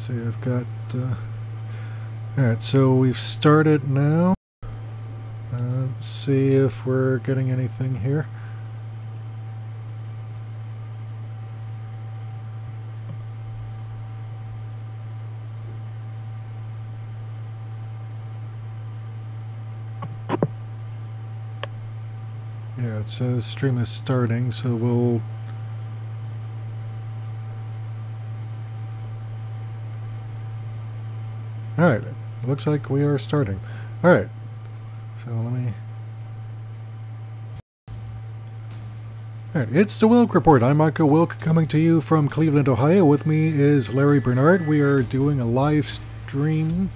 see, I've got... Alright, so we've started now. Let's see if we're getting anything here. Yeah, it says stream is starting, so we'll... Alright, looks like we are starting. Alright, so let me... Alright, it's the Wilk Report. I'm Michael Wilk, coming to you from Cleveland, Ohio. With me is Larry Bernard. We are doing a live stream,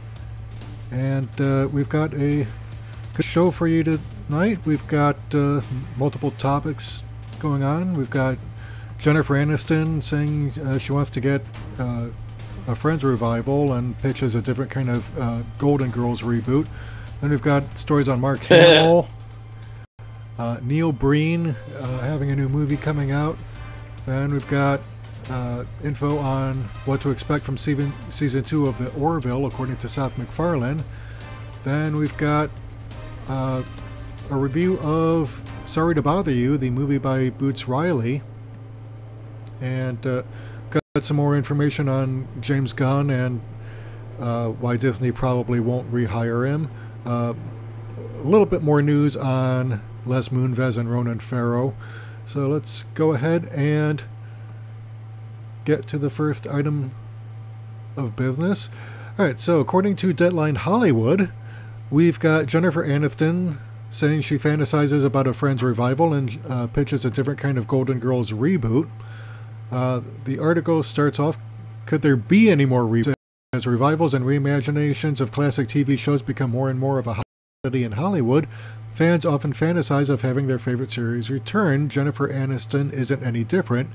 and we've got a good show for you tonight. We've got multiple topics going on. We've got Jennifer Aniston saying she wants to get a Friends revival and pitches a different kind of Golden Girls reboot. Then we've got stories on Mark Hamill, Neil Breen having a new movie coming out. Then we've got info on what to expect from season 2 of the Orville, according to Seth MacFarlane. Then we've got a review of Sorry to Bother You, the movie by Boots Riley. And got some more information on James Gunn and why Disney probably won't rehire him. A little bit more news on Les Moonves and Ronan Farrow. So let's go ahead and get to the first item of business. Alright, so according to Deadline Hollywood, we've got Jennifer Aniston saying she fantasizes about a Friends revival and pitches a different kind of Golden Girls reboot. The article starts off, could there be any more reboots? As revivals and reimaginations of classic TV shows become more and more of a hobby in Hollywood, fans often fantasize of having their favorite series return. Jennifer Aniston isn't any different.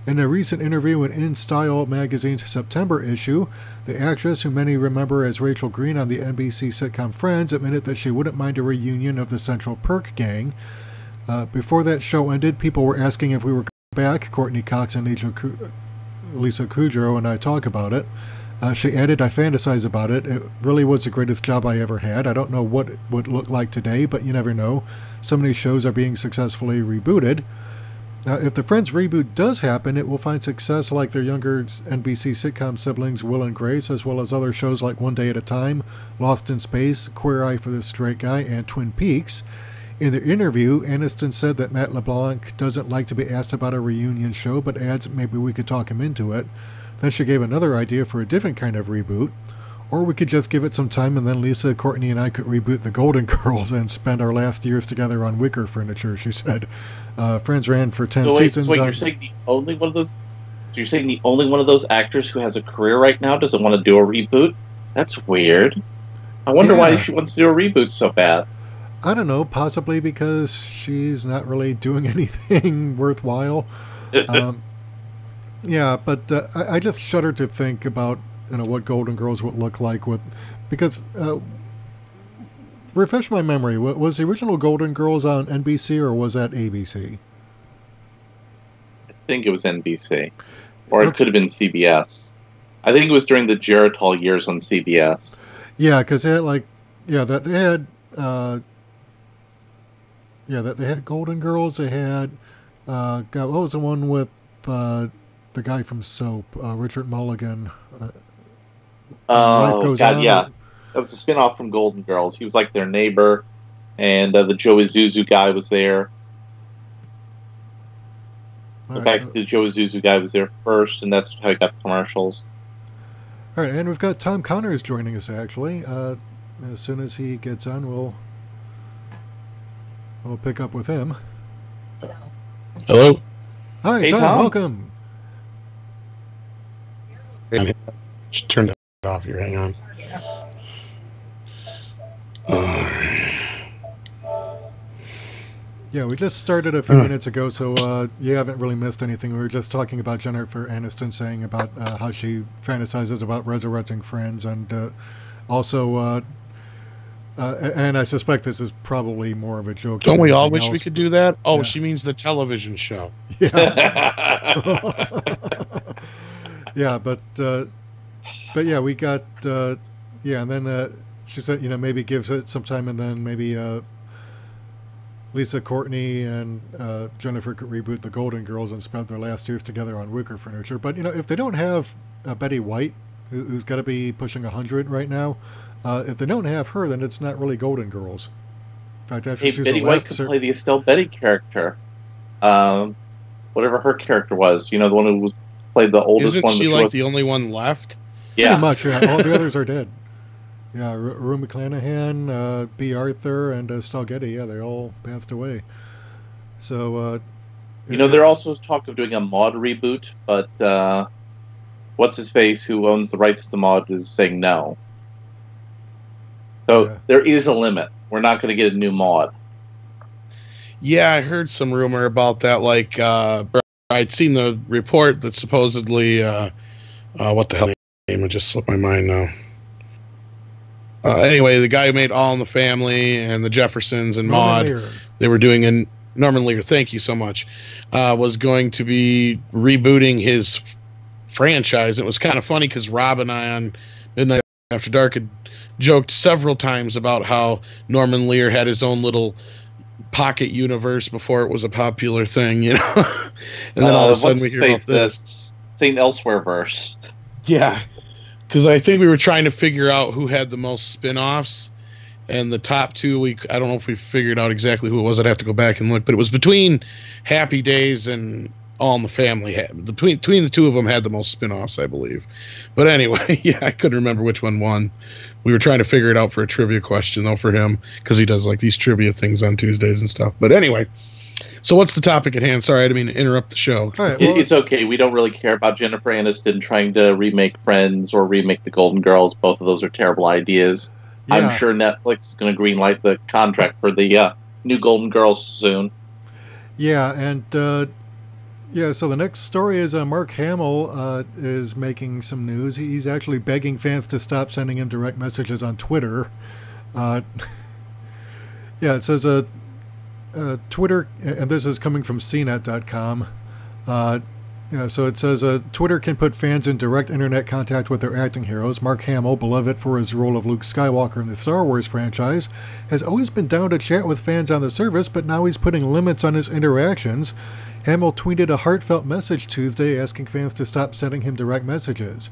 In a recent interview in InStyle magazine's September issue, the actress, who many remember as Rachel Green on the NBC sitcom Friends, admitted that she wouldn't mind a reunion of the Central Perk gang. Before that show ended, people were asking if we were back. Courtney Cox and Lisa Kudrow and I talk about it. She added, I fantasize about it. It really was the greatest job I ever had. I don't know what it would look like today, but you never know. So many shows are being successfully rebooted. Now, if the Friends reboot does happen, it will find success like their younger NBC sitcom siblings Will and Grace, as well as other shows like One Day at a Time, Lost in Space, Queer Eye for the Straight Guy, and Twin Peaks. In the interview, Aniston said that Matt LeBlanc doesn't like to be asked about a reunion show, but adds maybe we could talk him into it. Then she gave another idea for a different kind of reboot. Or we could just give it some time and then Lisa, Courtney, and I could reboot the Golden Girls and spend our last years together on wicker furniture, she said. Friends ran for 10 seasons. Wait, you're saying the only one of those... So you're saying the only one of those actors who has a career right now doesn't want to do a reboot? That's weird. I wonder why she wants to do a reboot so bad. I don't know, possibly because she's not really doing anything worthwhile. Yeah, but I just shudder to think about what Golden Girls would look like with, because refresh my memory. Was the original Golden Girls on NBC or was that ABC? I think it was NBC, or it could have been CBS. I think it was during the Geritol years on CBS. Yeah, because they had they had Golden Girls. They had what was the one with the guy from Soap, Richard Mulligan? Oh God, yeah, that was a spinoff from Golden Girls. He was like their neighbor, and the Joey Zuzu guy was there. In fact, the Joey Zuzu guy was there first, and that's how he got the commercials. All right, and we've got Tom Connors joining us. Actually, as soon as he gets on, we'll pick up with him. Hello. Hi, hey, Tom. Welcome. Just turn it off here. Hang on. Yeah, we just started a few minutes ago, so you haven't really missed anything. We were just talking about Jennifer Aniston saying about how she fantasizes about resurrecting Friends, and also, and I suspect this is probably more of a joke. Don't we all wish we could do that? Oh, yeah. She means the television show. Yeah. Yeah, but but yeah, we got and then she said maybe gives it some time, and then maybe Lisa, Courtney, and Jennifer could reboot the Golden Girls and spend their last years together on wicker furniture. But if they don't have Betty White, who's got to be pushing 100 right now, if they don't have her, then it's not really Golden Girls. In fact, actually, she's Betty the White last could play the Estelle Betty character, whatever her character was. The one who played the oldest Isn't one. Isn't she like the only one left? Yeah, pretty much. Yeah, all the others are dead. Yeah, Rue McClanahan, B. Arthur, and Estelle Getty. Yeah, they all passed away. So, there also talk of doing a Maude reboot, but what's his face, who owns the rights to Maude, is saying no. So there is a limit. We're not going to get a new Maude. Yeah, I heard some rumor about that. Like, I'd seen the report that supposedly, what the hell name? It just slipped my mind now. Anyway, the guy who made All in the Family and the Jeffersons and Maude, they were doing Norman Lear, thank you so much, was going to be rebooting his franchise. It was kind of funny because Rob and I on Midnight After Dark had joked several times about how Norman Lear had his own little pocket universe before it was a popular thing, and then all of a sudden we hear about this St. Elsewhere verse. Yeah, because I think we were trying to figure out who had the most spin-offs, and the top two, I don't know if we figured out exactly who it was. I'd have to go back and look, but it was between Happy Days and All in the Family. Between the two of them had the most spin-offs, I believe. But anyway, yeah, I couldn't remember which one won. We were trying to figure it out for a trivia question, though, for him, because he does like these trivia things on Tuesdays and stuff. But anyway, so what's the topic at hand? Sorry, I didn't mean to interrupt the show. All right, well, it's okay. We don't really care about Jennifer Aniston trying to remake Friends or remake The Golden Girls. Both of those are terrible ideas. Yeah. I'm sure Netflix is going to greenlight the contract for the new Golden Girls soon. Yeah, and so the next story is Mark Hamill is making some news. He's actually begging fans to stop sending him direct messages on Twitter. It says Twitter, and this is coming from CNET.com. So it says Twitter can put fans in direct internet contact with their acting heroes. Mark Hamill, beloved for his role of Luke Skywalker in the Star Wars franchise, has always been down to chat with fans on the service, but now he's putting limits on his interactions. Hamill tweeted a heartfelt message Tuesday asking fans to stop sending him direct messages.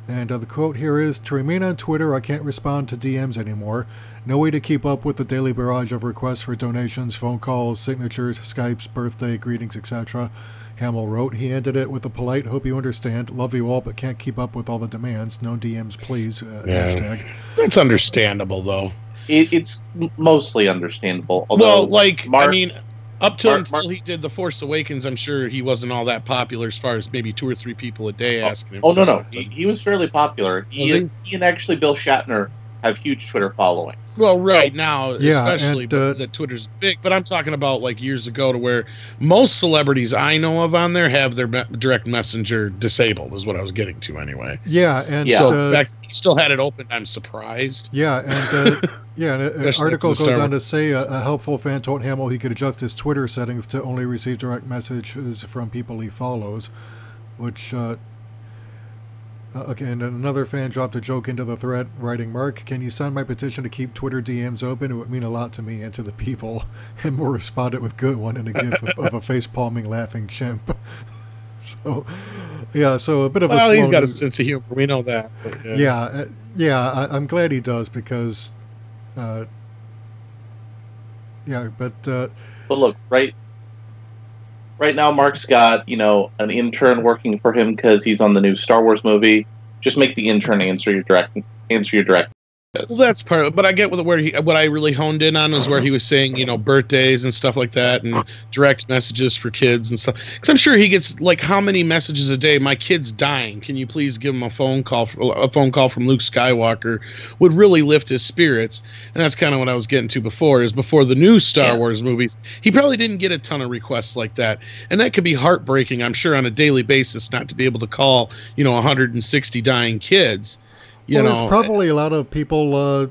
And the quote here is, "To remain on Twitter, I can't respond to DMs anymore. No way to keep up with the daily barrage of requests for donations, phone calls, signatures, Skypes, birthday, greetings, etc." Hamill wrote. He ended it with a polite, "Hope you understand. Love you all, but can't keep up with all the demands. No DMs, please." Hashtag. That's understandable, though. It's mostly understandable. Although, up till until he did The Force Awakens, I'm sure he wasn't all that popular as far as maybe 2 or 3 people a day asking him. Oh, no. He was fairly popular. He and actually Bill Shatner have huge Twitter followings. Well, right now, especially that Twitter's big. But I'm talking about like years ago to where most celebrities I know of on there have their direct messenger disabled, is what I was getting to anyway. Yeah, and so in fact, he still had it open. I'm surprised. Yeah, and an article goes on to say a helpful fan told Hamill he could adjust his Twitter settings to only receive direct messages from people he follows, which. Okay, and another fan dropped a joke into the thread, writing, "Mark, can you sign my petition to keep Twitter DMs open? It would mean a lot to me and to the people." And more responded with "good one" and a gif of a face-palming laughing chimp. So a bit of a he's got a sense of humor. We know that. But, I'm glad he does because, but look, Right now, Mark's got, an intern working for him because he's on the new Star Wars movie. Just make the intern answer your direct. Well, that's part of it, but I get what I really honed in on was where he was saying, birthdays and stuff like that, and direct messages for kids and stuff. Because I'm sure he gets like how many messages a day? My kid's dying. Can you please give him a phone call? A phone call from Luke Skywalker would really lift his spirits, and that's kind of what I was getting to before. Is before the new Star Wars movies, he probably didn't get a ton of requests like that, and that could be heartbreaking. I'm sure on a daily basis, not to be able to call 160 dying kids. There's probably a lot of people who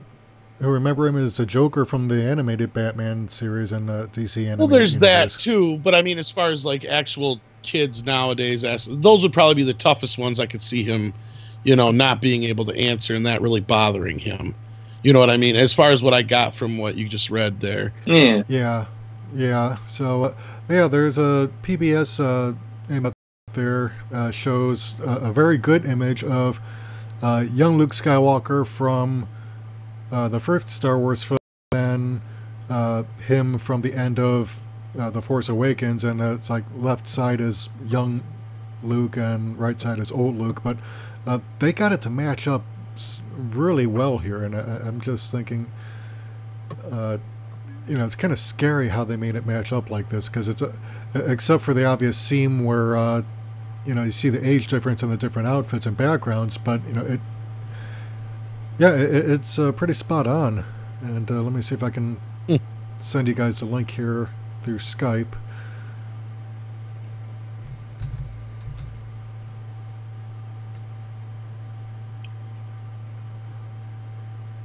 remember him as a Joker from the animated Batman series and DC animated. Well, there's that too, but I mean, as far as like actual kids nowadays, those would probably be the toughest ones I could see him, not being able to answer and that really bothering him. You know what I mean? As far as what I got from what you just read there. Yeah. So, there's a PBS image there shows a very good image of young Luke Skywalker from the first Star Wars film, and him from the end of The Force Awakens, and it's like left side is young Luke and right side is old Luke, but they got it to match up really well here, and I'm just thinking, it's kind of scary how they made it match up like this, because it's except for the obvious seam where you see the age difference in the different outfits and backgrounds, but it's pretty spot on. And let me see if I can send you guys the link here through Skype.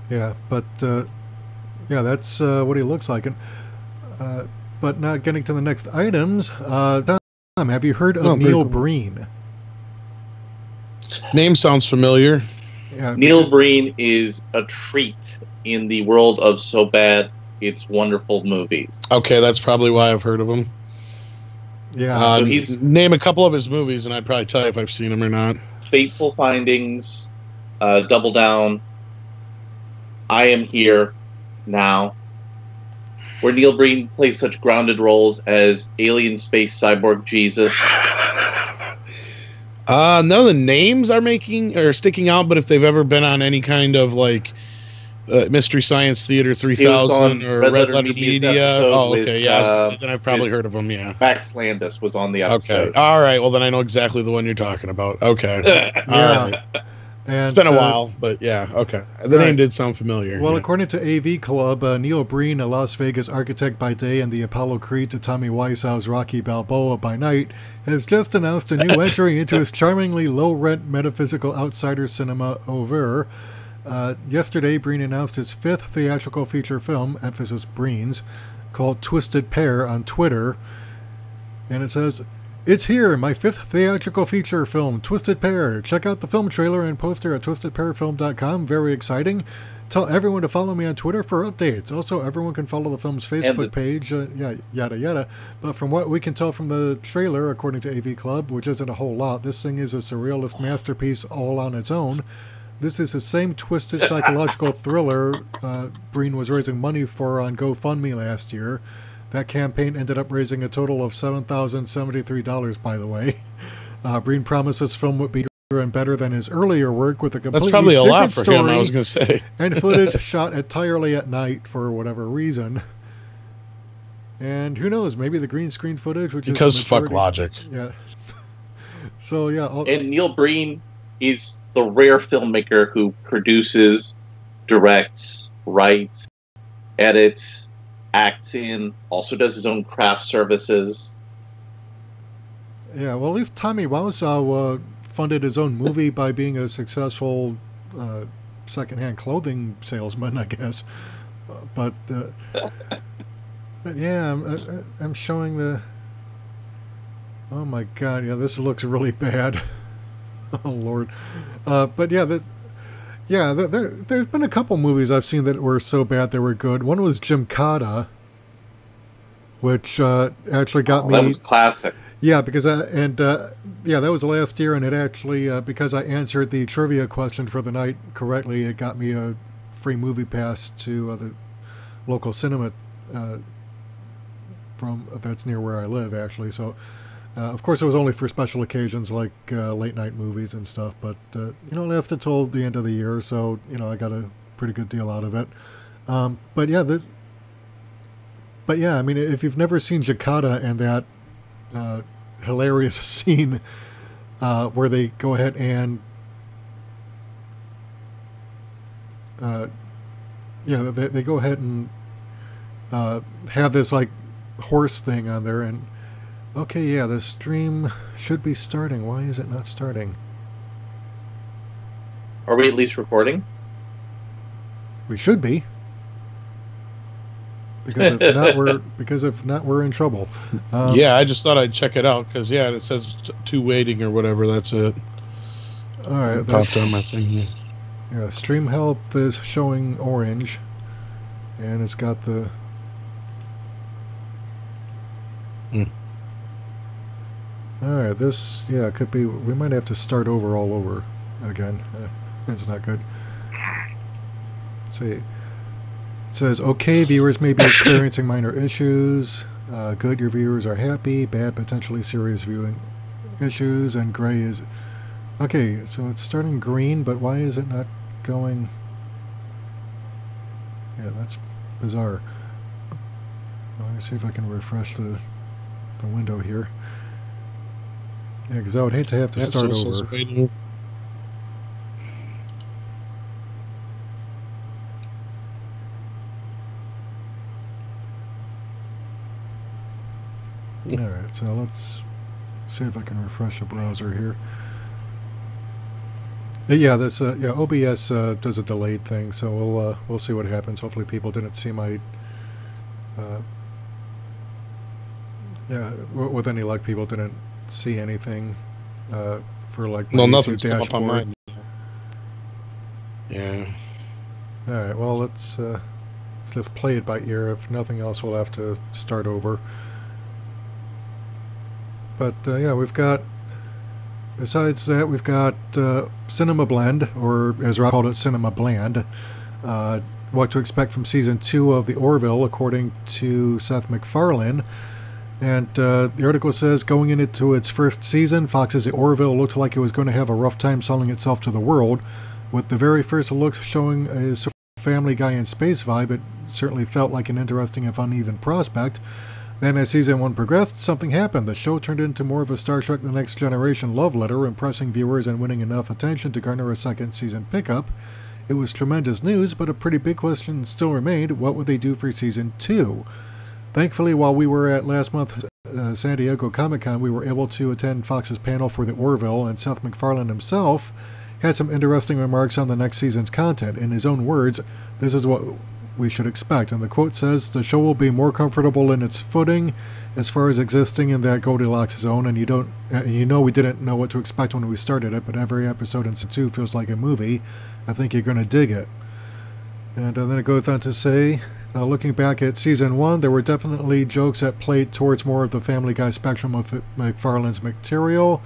Yeah, but that's what he looks like. And but now getting to the next items, Tom, have you heard of Neil Breen? Name sounds familiar. Yeah, Neil Breen is a treat in the world of So Bad It's Wonderful movies. Okay, that's probably why I've heard of him. Yeah, so he's name a couple of his movies, and I'd probably tell you if I've seen them or not. Fateful Findings, Double Down, I Am Here Now, where Neil Breen plays such grounded roles as alien space cyborg Jesus. None of the names are sticking out, but if they've ever been on any kind of like Mystery Science Theater 3000 or Red Letter Media. Oh, okay, then I've probably heard of them. Yeah, Max Landis was on the episode. Okay, all right. Well, then I know exactly the one you're talking about. Okay, yeah. Right. And, it's been a while, but yeah, okay. The name did sound familiar. Well, according to AV Club, Neil Breen, a Las Vegas architect by day and the Apollo Creed to Tommy Wiseau's Rocky Balboa by night, has just announced a new entry into his charmingly low-rent metaphysical outsider cinema oeuvre. Yesterday, Breen announced his 5th theatrical feature film, emphasis Breen's, called Twisted Pair on Twitter. And it says, "It's here, my 5th theatrical feature film, Twisted Pair. Check out the film trailer and poster at twistedpairfilm.com. Very exciting. Tell everyone to follow me on Twitter for updates. Also, everyone can follow the film's Facebook page, yada yada. But from what we can tell from the trailer, according to AV Club, which isn't a whole lot, this thing is a surrealist masterpiece all on its own. This is the same twisted psychological thriller Breen was raising money for on GoFundMe last year. That campaign ended up raising a total of $7,073, by the way. Breen promised this film would be bigger and better than his earlier work with a completely That's probably a different lot for story him, I was going to say. and footage shot entirely at night for whatever reason. And who knows, maybe the green screen footage, which because is fuck logic. Yeah. So yeah. And Neil Breen is the rare filmmaker who produces, directs, writes, edits, acts in, also does his own craft services. Yeah, well, at least Tommy Wiseau funded his own movie by being a successful secondhand clothing salesman, I guess. But yeah, I'm showing the... Oh my god, yeah, this looks really bad. Oh Lord. But yeah, there's been a couple movies I've seen that were so bad they were good. One was Gymkata, which actually got me... That was classic. Yeah, because that was last year, and it actually because I answered the trivia question for the night correctly, it got me a free movie pass to the local cinema from that's near where I live, actually. So. Of course, it was only for special occasions like late night movies and stuff, but it lasted till the end of the year, so I got a pretty good deal out of it. But yeah, I mean, if you've never seen Gymkata and that hilarious scene where they go ahead and they go ahead and have this like horse thing on there and. Okay, yeah, the stream should be starting. Why is it not starting? Are we at least recording? We should be. Because if not, we're in trouble. Yeah, I just thought I'd check it out because it says 2 waiting or whatever. That's it. All right, it popped on my thing here. Yeah, stream help is showing orange, and it's got the. All right, this could be. We might have to start over all over again. That's not good. Let's see. It says, okay, viewers may be experiencing minor issues. Good, your viewers are happy. Bad, potentially serious viewing issues. And gray is... Okay, so it's starting green, but why is it not going... Yeah, that's bizarre. Let me see if I can refresh the window here. Yeah, because I would hate to have to start over. Alright, so let's see if I can refresh the browser here. Yeah, this OBS does a delayed thing, so we'll see what happens. Hopefully people didn't see my with any luck people didn't see anything for like my nothing's come up on mine. Yeah. Alright, well let's just play it by ear. If nothing else, we'll have to start over. But yeah, we've got, besides that, we've got Cinema Blend, or as Rob called it, Cinema Bland. What to expect from Season 2 of The Orville, according to Seth MacFarlane. And the article says, going into its first season, Fox's The Orville looked like it was going to have a rough time selling itself to the world. With the very first looks showing a Family Guy in space vibe, it certainly felt like an interesting if uneven prospect. Then as Season 1 progressed, something happened. The show turned into more of a Star Trek The Next Generation love letter, impressing viewers and winning enough attention to garner a second season pickup. It was tremendous news, but a pretty big question still remained: what would they do for Season 2? Thankfully, while we were at last month's San Diego Comic-Con, we were able to attend Fox's panel for The Orville, and Seth MacFarlane himself had some interesting remarks on the next season's content. In his own words, this is what we should expect, and the quote says, the show will be more comfortable in its footing as far as existing in that Goldilocks zone, and you know we didn't know what to expect when we started it, but every episode in Season 2 feels like a movie. I think you're going to dig it. And then it goes on to say, looking back at Season 1, there were definitely jokes that played towards more of the Family Guy spectrum of MacFarlane's material,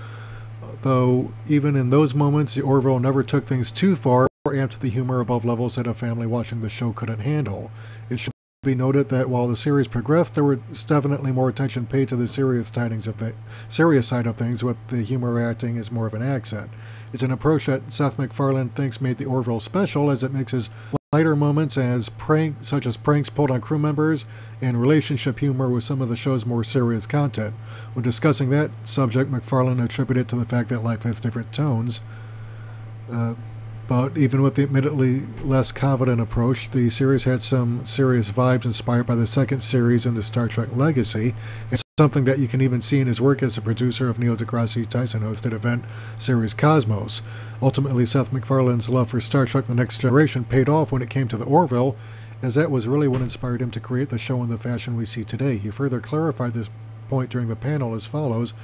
though even in those moments, the Orville never took things too far or amped the humor above levels that a family watching the show couldn't handle. It should be noted that while the series progressed, there was definitely more attention paid to the serious side of things, with the humor acting as more of an accent. It's an approach that Seth MacFarlane thinks made the Orville special, as it mixes lighter moments such as pranks pulled on crew members and relationship humor with some of the show's more serious content. When discussing that subject, MacFarlane attributed it to the fact that life has different tones. But even with the admittedly less confident approach, the series had some serious vibes inspired by the second series in the Star Trek legacy. It's something that you can even see in his work as a producer of Neil deGrasse Tyson-hosted event series Cosmos. Ultimately, Seth MacFarlane's love for Star Trek The Next Generation paid off when it came to The Orville, as that was really what inspired him to create the show in the fashion we see today. He further clarified this point during the panel as follows: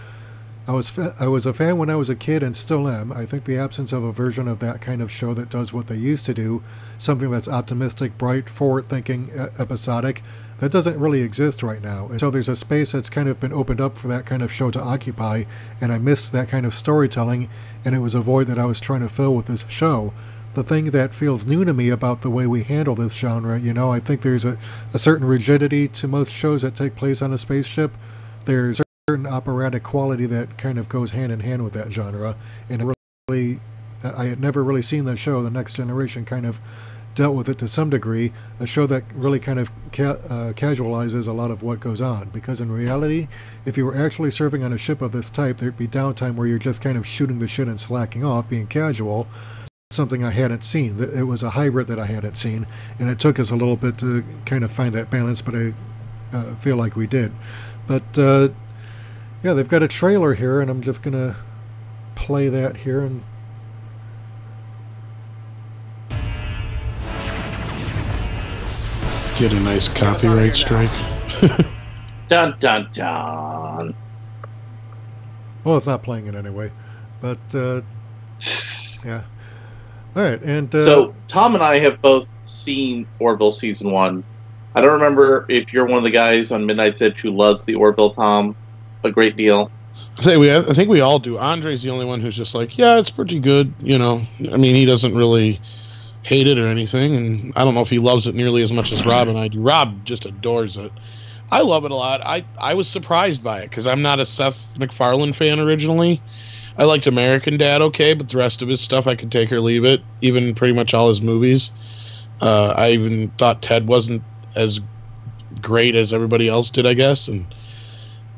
I was a fan when I was a kid and still am. I think the absence of a version of that kind of show that does what they used to do, something that's optimistic, bright, forward-thinking, episodic, that doesn't really exist right now. And so there's a space that's kind of been opened up for that kind of show to occupy, and I missed that kind of storytelling, and it was a void that I was trying to fill with this show. The thing that feels new to me about the way we handle this genre, I think there's a certain rigidity to most shows that take place on a spaceship. There's certain operatic quality that kind of goes hand in hand with that genre, and I had never really seen that show. The Next Generation kind of dealt with it to some degree, a show that really kind of casualizes a lot of what goes on, because in reality, if you were actually serving on a ship of this type, there'd be downtime where you're just kind of shooting the shit and slacking off, being casual, something I hadn't seen. It was a hybrid that I hadn't seen, and it took us a little bit to kind of find that balance, but I feel like we did. But yeah, they've got a trailer here, and I'm just going to play that here. And get a nice copyright strike. Dun, dun, dun. Well, it's not playing it anyway. But Yeah. All right, and so Tom and I have both seen Orville season 1. I don't remember if you're one of the guys on Midnight's Edge who loves the Orville, Tom, a great deal. I think we all do. Andre's the only one who's just like, yeah, it's pretty good. You know, I mean, he doesn't really hate it or anything, and I don't know if he loves it nearly as much as Rob and I do. Rob just adores it. I love it a lot. I was surprised by it because I'm not a Seth MacFarlane fan originally. I liked American Dad okay, but the rest of his stuff I could take or leave it, even pretty much all his movies. I even thought Ted wasn't as great as everybody else did, I guess, and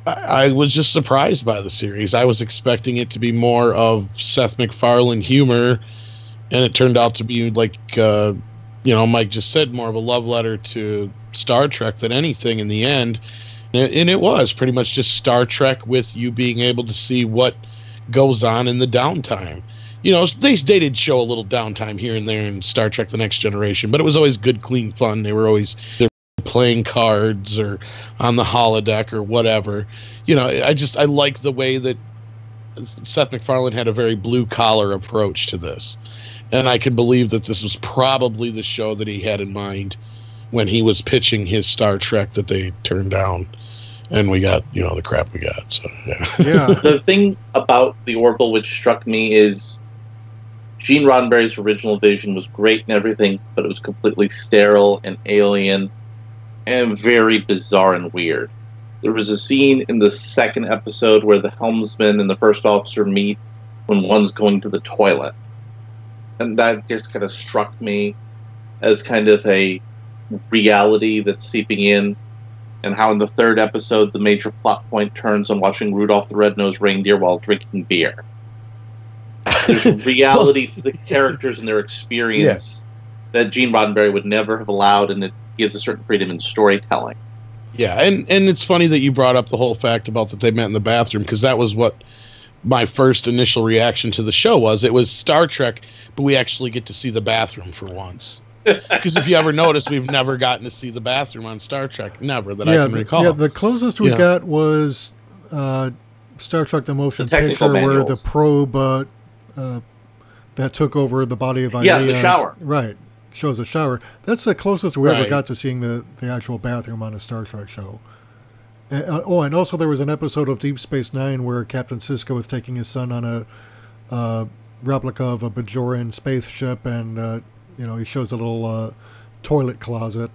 I was just surprised by the series. I was expecting it to be more of Seth MacFarlane humor, and it turned out to be like, Mike just said, more of a love letter to Star Trek than anything in the end. And it was pretty much just Star Trek with you being able to see what goes on in the downtime. You know, they did show a little downtime here and there in Star Trek The Next Generation, but it was always good, clean fun. They were playing cards or on the holodeck or whatever. You know, I like the way that Seth MacFarlane had a very blue-collar approach to this. And I can believe that this was probably the show that he had in mind when he was pitching his Star Trek that they turned down. And we got, the crap we got. So, yeah. The thing about the Orville which struck me is Gene Roddenberry's original vision was great and everything, but it was completely sterile and alien and very bizarre and weird. There was a scene in the second episode where the helmsman and the first officer meet when one's going to the toilet. And that just kind of struck me as kind of a reality that's seeping in. And how in the third episode, the major plot point turns on watching Rudolph the Red-Nosed Reindeer while drinking beer. There's reality to the characters and their experience that Gene Roddenberry would never have allowed, and it gives a certain freedom in storytelling. Yeah, and it's funny that you brought up the whole fact about that they met in the bathroom, because that was what my first initial reaction to the show was. It was Star Trek, but we actually get to see the bathroom for once. Because if you ever notice, we've never gotten to see the bathroom on Star Trek. Never, that I can recall. Yeah, the closest we got was Star Trek The Motion Picture, where the probe that took over the body of Ilea. Yeah, the shower. Right. Shows a shower. That's the closest we ever got to seeing the actual bathroom on a Star Trek show. And also there was an episode of Deep Space Nine where Captain Sisko was taking his son on a replica of a Bajoran spaceship, and he shows a little toilet closet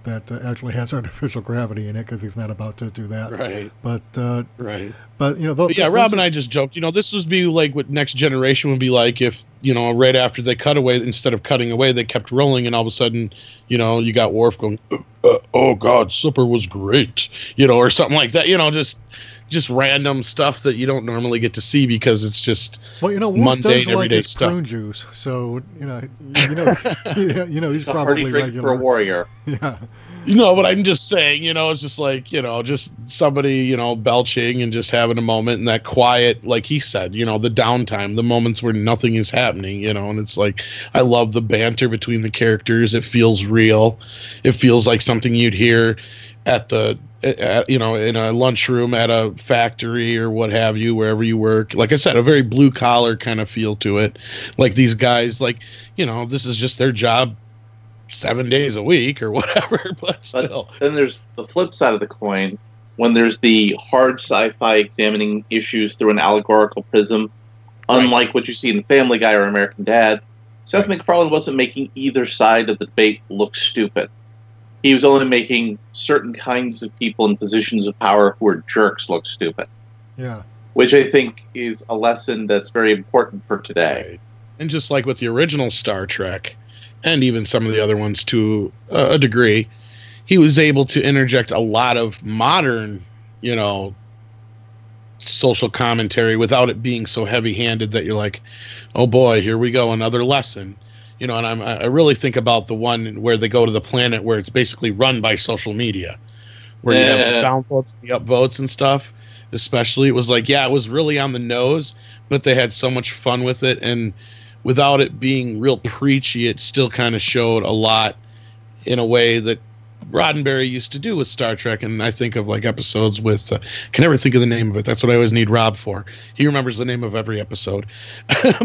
that actually has artificial gravity in it because he's not about to do that. Right. But right. But Rob and I just joked. This would be like what Next Generation would be like if right after they cut away, instead of cutting away, they kept rolling, and all of a sudden, you got Worf going, "Oh God, supper was great," or something like that. Just random stuff that you don't normally get to see because it's just mundane, everyday stuff. Prune juice, so he's probably drink regular for a warrior. Yeah. But I'm just saying, it's just like, just somebody, belching and just having a moment, and that quiet, like he said, the downtime, the moments where nothing is happening, and it's like, I love the banter between the characters. It feels real. It feels like something you'd hear at in a lunchroom at a factory or what have you, wherever you work. Like I said, a very blue collar kind of feel to it. Like these guys, like, this is just their job 7 days a week or whatever, but still. But then there's the flip side of the coin, when there's the hard sci-fi examining issues through an allegorical prism, unlike what you see in Family Guy or American Dad. Seth MacFarlane wasn't making either side of the debate look stupid. He was only making certain kinds of people in positions of power who are jerks look stupid. Yeah. Which I think is a lesson that's very important for today. Right. And just like with the original Star Trek, and even some of the other ones to a degree, he was able to interject a lot of modern, social commentary without it being so heavy-handed that you're like, oh boy, here we go, another lesson. And I really think about the one where they go to the planet where it's basically run by social media, where you have the downvotes and the upvotes and stuff. Especially, it was like, it was really on the nose, but they had so much fun with it, and without it being real preachy, it still kind of showed a lot in a way that Roddenberry used to do with Star Trek, and I think of like episodes with can never think of the name of it. That's what I always need Rob for. He remembers the name of every episode.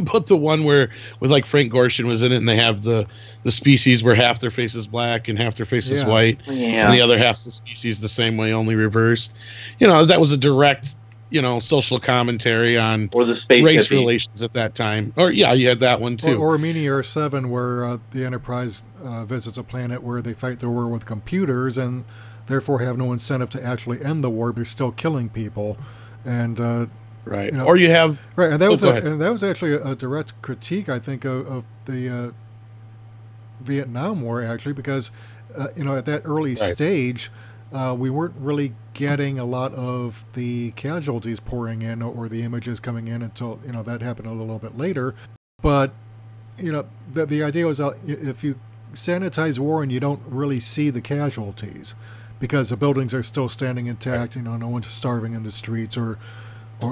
But the one where with like Frank Gorshin was in it, and they have the species where half their face is black and half their face is white, and the other half of the species the same way, only reversed. That was a direct social commentary on or the space race hippies. Relations at that time. Or you had that one too. Or Meteor 7, where the Enterprise visits a planet where they fight the war with computers and therefore have no incentive to actually end the war. They're still killing people, and right. Or you have right, and that was actually a direct critique, I think, of the Vietnam War, actually, because at that early stage. We weren't really getting a lot of the casualties pouring in or the images coming in until, that happened a little bit later. But, the idea was if you sanitize war and you don't really see the casualties because the buildings are still standing intact, no one's starving in the streets or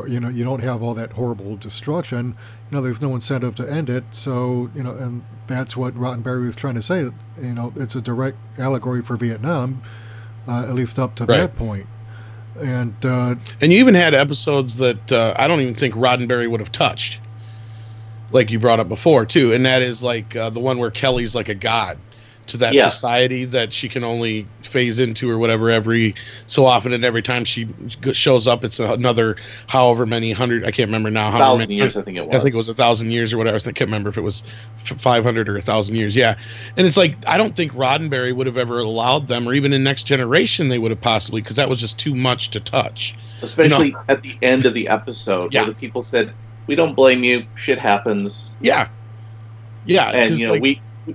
you don't have all that horrible destruction, there's no incentive to end it. So, and that's what Roddenberry was trying to say, it's a direct allegory for Vietnam. At least up to that point. And you even had episodes that I don't even think Roddenberry would have touched, like you brought up before too, and that is like the one where Kelly's like a god to that society that she can only phase into or whatever every so often, and every time she shows up it's another however many hundred, I can't remember now, 1,000 years I think it was 1,000 years or whatever. I can't remember if it was 500 or 1,000 years. And it's like I don't think Roddenberry would have ever allowed them, or even in Next Generation they would have possibly, because that was just too much to touch, especially at the end of the episode where the people said, we don't blame you, shit happens. And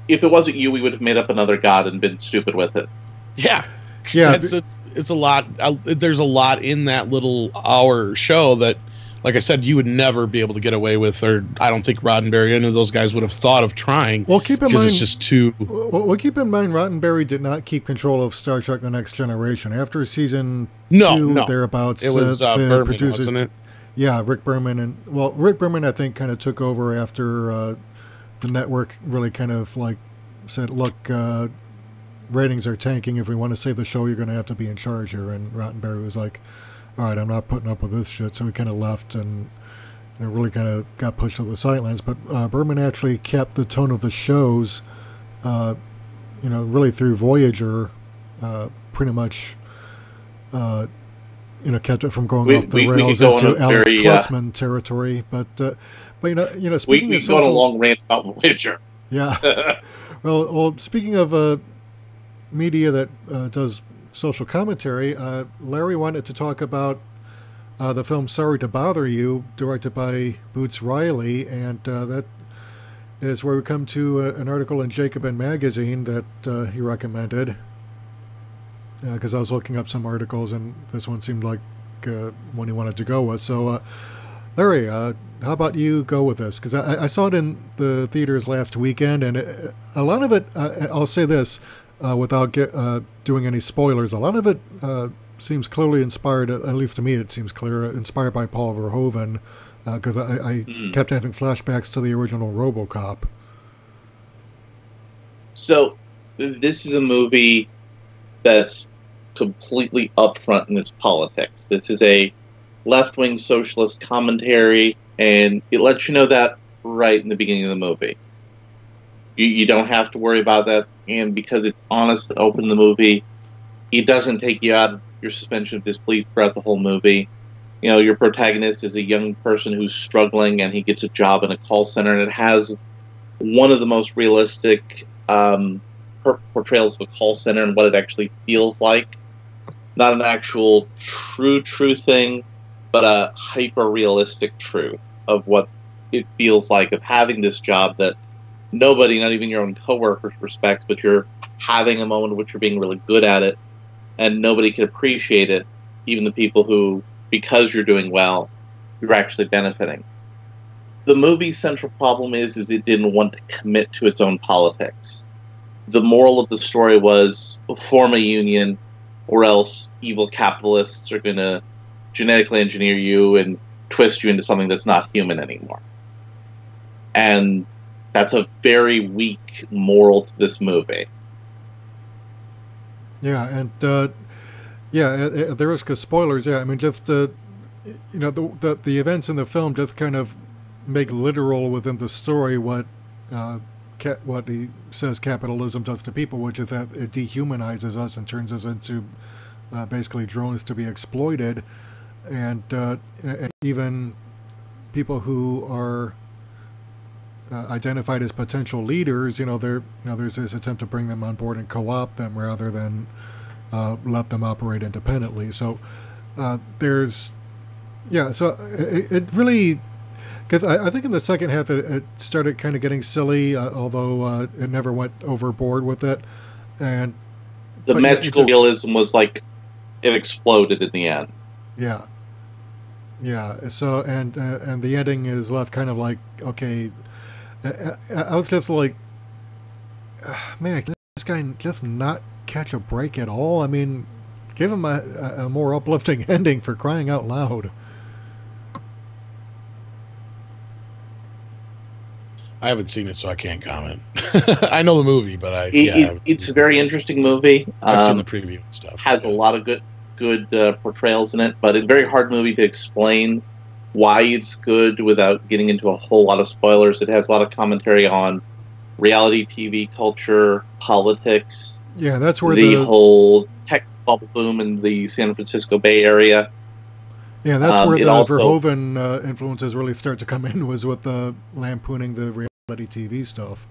if it wasn't you, we would have made up another god and been stupid with it. It's a lot. There's a lot in that little hour show that, like I said, you would never be able to get away with, or I don't think Roddenberry, any of those guys would have thought of trying. Well, keep in mind, it's just too. Well, keep in mind, Roddenberry did not keep control of Star Trek: The Next Generation after season 2 thereabouts. It was Berman, wasn't it? Yeah, Rick Berman, Rick Berman I think kind of took over after the network really kind of like said, look, ratings are tanking. If we want to save the show, you're going to have to be in charge here. And Roddenberry was like, all right, I'm not putting up with this shit. So he kind of left, and it really kind of got pushed to the sidelines. But Berman actually kept the tone of the shows, really through Voyager, pretty much, kept it from going off the rails into Alex Klutzman territory. But speaking of going a long rant about Voyager. Yeah. Well, speaking of media that does social commentary, Larry wanted to talk about the film Sorry to Bother You, directed by Boots Riley, and that is where we come to an article in Jacobin Magazine that he recommended, because I was looking up some articles, and this one seemed like one he wanted to go with. So, Larry, how about you go with this? Because I saw it in the theaters last weekend, and a lot of it, I'll say this without doing any spoilers, a lot of it seems clearly inspired, at least to me it seems clear, inspired by Paul Verhoeven, because I kept having flashbacks to the original RoboCop. So, this is a movie that's completely upfront in its politics. This is a left-wing socialist commentary, and it lets you know that right in the beginning of the movie. You don't have to worry about that, and because it's honest and open in the movie, it doesn't take you out of your suspension of disbelief throughout the whole movie. Your protagonist is a young person who's struggling, and he gets a job in a call center, and it has one of the most realistic portrayals of a call center and what it actually feels like. Not an actual true thing, but a hyper-realistic truth of what it feels like of having this job that nobody, not even your own coworkers, respects, but you're having a moment in which you're being really good at it, and nobody can appreciate it, even the people who, because you're doing well, you're actually benefiting. The movie's central problem is it didn't want to commit to its own politics. The moral of the story was form a union, or else evil capitalists are going to genetically engineer you and twist you into something that's not human anymore. And that's a very weak moral to this movie. Yeah, and at the risk of spoilers, yeah, I mean, just the events in the film just kind of make literal within the story what he says capitalism does to people, which is that it dehumanizes us and turns us into basically drones to be exploited, and even people who are identified as potential leaders, there's this attempt to bring them on board and co-opt them rather than let them operate independently. So it really, because I think in the second half it started kind of getting silly, although it never went overboard with it. And the magical realism was like it exploded in the end. Yeah. Yeah. So and the ending is left kind of like, okay, I was just like, man, can this guy just not catch a break at all? I mean, give him a more uplifting ending, for crying out loud. I haven't seen it, so I can't comment. I know the movie, but it's a very interesting movie. I've seen the preview and stuff. Has a lot of good portrayals in it, but it's a very hard movie to explain why it's good without getting into a whole lot of spoilers. It has a lot of commentary on reality TV culture, politics. Yeah, that's where the whole tech bubble boom in the San Francisco Bay Area. Yeah, that's where the Verhoeven influences really start to come in, was with the lampooning the reality TV stuff.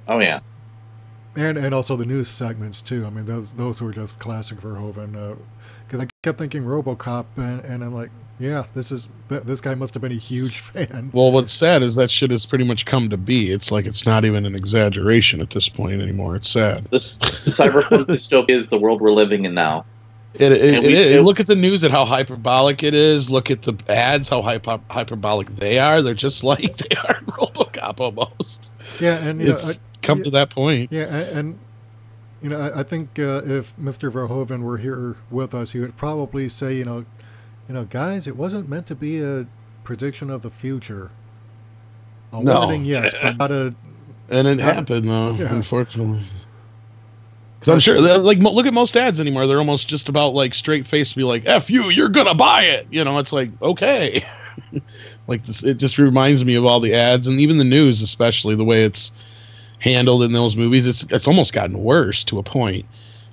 Oh yeah, and also the news segments too. I mean, those were just classic Verhoeven. Because I kept thinking RoboCop, and I'm like, yeah, this guy must have been a huge fan. Well, what's sad is that shit has pretty much come to be. It's like it's not even an exaggeration at this point anymore. It's sad. The cyberpunk dystopia is the world we're living in now. Look at the news at how hyperbolic it is. Look at the ads, how hyperbolic they are. They're just like they are in RoboCop almost. Yeah, and it's come to that point. Yeah, and I think if Mr. Verhoeven were here with us, he would probably say, guys, it wasn't meant to be a prediction of the future. A warning, yes, but not a. And it happened though, unfortunately. Because I'm sure, like, look at most ads anymore. They're almost just about like straight face to be like, "F you, you're gonna buy it." It's like, okay. Like this, it just reminds me of all the ads and even the news, especially the way it's handled in those movies. It's almost gotten worse to a point,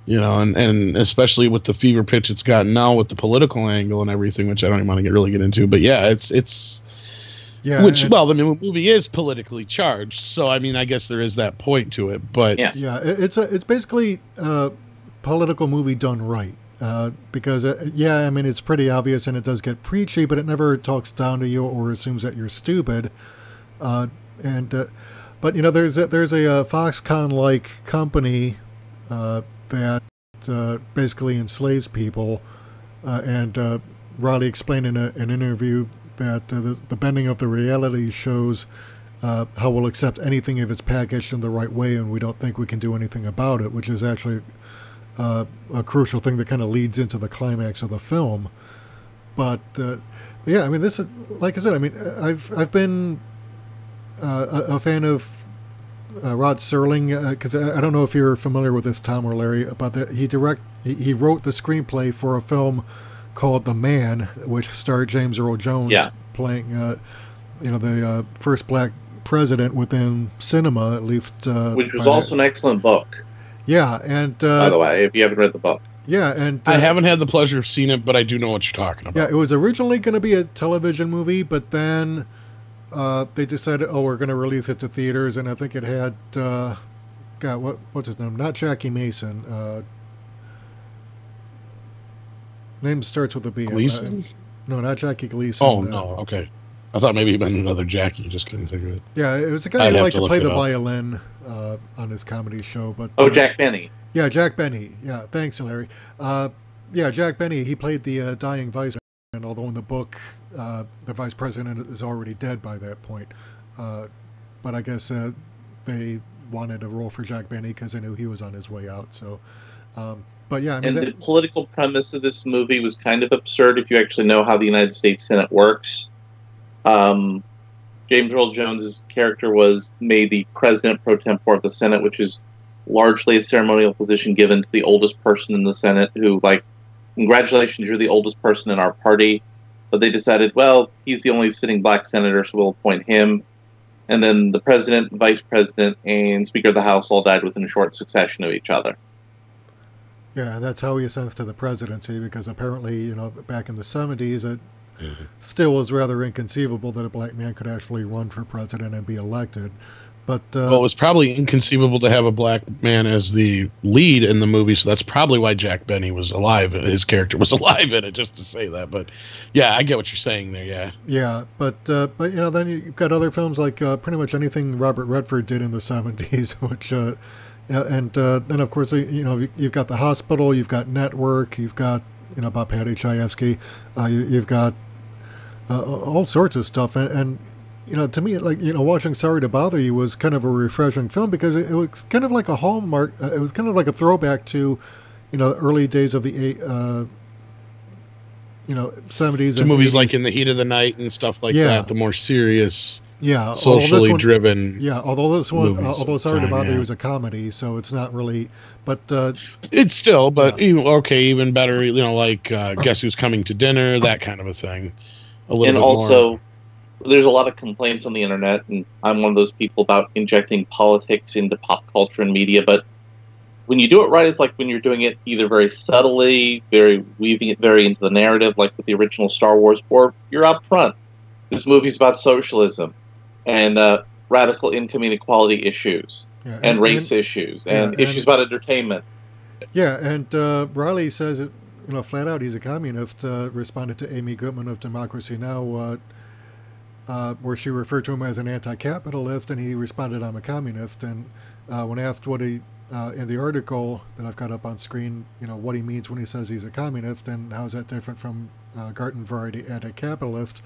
and especially with the fever pitch it's gotten now with the political angle and everything, which I don't even want to really get into. But yeah, it's. Yeah, the movie is politically charged, so I mean, I guess there is that point to it, but it's basically a political movie done right, because I mean, it's pretty obvious and it does get preachy, but it never talks down to you or assumes that you're stupid, but there's a Foxconn-like company that basically enslaves people, and Riley explained in an interview that the bending of the reality shows how we'll accept anything if it's packaged in the right way, and we don't think we can do anything about it, which is actually a crucial thing that kind of leads into the climax of the film. But yeah, I mean, this is, like I said, I mean, I've been a fan of Rod Serling, because I don't know if you're familiar with this, Tom or Larry, but he wrote the screenplay for a film called The Man, which starred James Earl Jones playing, the first black president within cinema, at least. Which was also an excellent book. Yeah, and by the way, if you haven't read the book. Yeah, and I haven't had the pleasure of seeing it, but I do know what you're talking about. Yeah, it was originally going to be a television movie, but then they decided, we're going to release it to theaters, and I think it had, what's his name? Not Jackie Mason. Name starts with a B. Gleason? No, not Jackie Gleason. Oh, no, okay. I thought maybe he meant another Jackie, just couldn't think of it. Yeah, it was a guy who liked to play the violin on his comedy show. But Jack Benny. Yeah, Jack Benny. Yeah, thanks, Larry. Jack Benny, he played the dying vice president, although in the book, the vice president is already dead by that point. But I guess they wanted a role for Jack Benny because they knew he was on his way out, so... But yeah, I mean, the political premise of this movie was kind of absurd if you actually know how the United States Senate works. James Earl Jones' character was made the president pro tempore of the Senate, which is largely a ceremonial position given to the oldest person in the Senate who, like, congratulations, you're the oldest person in our party. But they decided, well, he's the only sitting black senator, so we'll appoint him. And then the president, vice president, and Speaker of the House all died within a short succession of each other. Yeah, and that's how he ascends to the presidency, because apparently, back in the 70s, it still was rather inconceivable that a black man could actually run for president and be elected. But well, it was probably inconceivable to have a black man as the lead in the movie, so that's probably why Jack Benny was alive. His character was alive in it, just to say that. But yeah, I get what you're saying there. Yeah. Yeah, but then you've got other films like pretty much anything Robert Redford did in the 70s, which and then of course you've got The Hospital, you've got Network, you've got about Patty Chayefsky, you've got all sorts of stuff, and to me, like, watching Sorry to Bother You was kind of a refreshing film because it was kind of like a hallmark. It was kind of like a throwback to, the early days of the 70s. To movies 80s. Like In the Heat of the Night and stuff like that, the more serious, socially driven. Yeah, although Sorry to Bother You was a comedy, so it's not really, but it's still, but even better, like Guess Who's Coming to Dinner, that kind of a thing. A little and bit also. More. There's a lot of complaints on the internet, and I'm one of those people about injecting politics into pop culture and media, but when you do it right, it's like when you're doing it either very subtly, weaving it very into the narrative, like with the original Star Wars, or you're up front. There's movies about socialism and radical income inequality issues and race issues and issues about entertainment. Yeah, and Riley says it, flat out, he's a communist, responded to Amy Goodman of Democracy Now!, where she referred to him as an anti-capitalist, and he responded, "I'm a communist." And when asked what he, in the article that I've got up on screen, what he means when he says he's a communist and how is that different from garden variety anti-capitalist,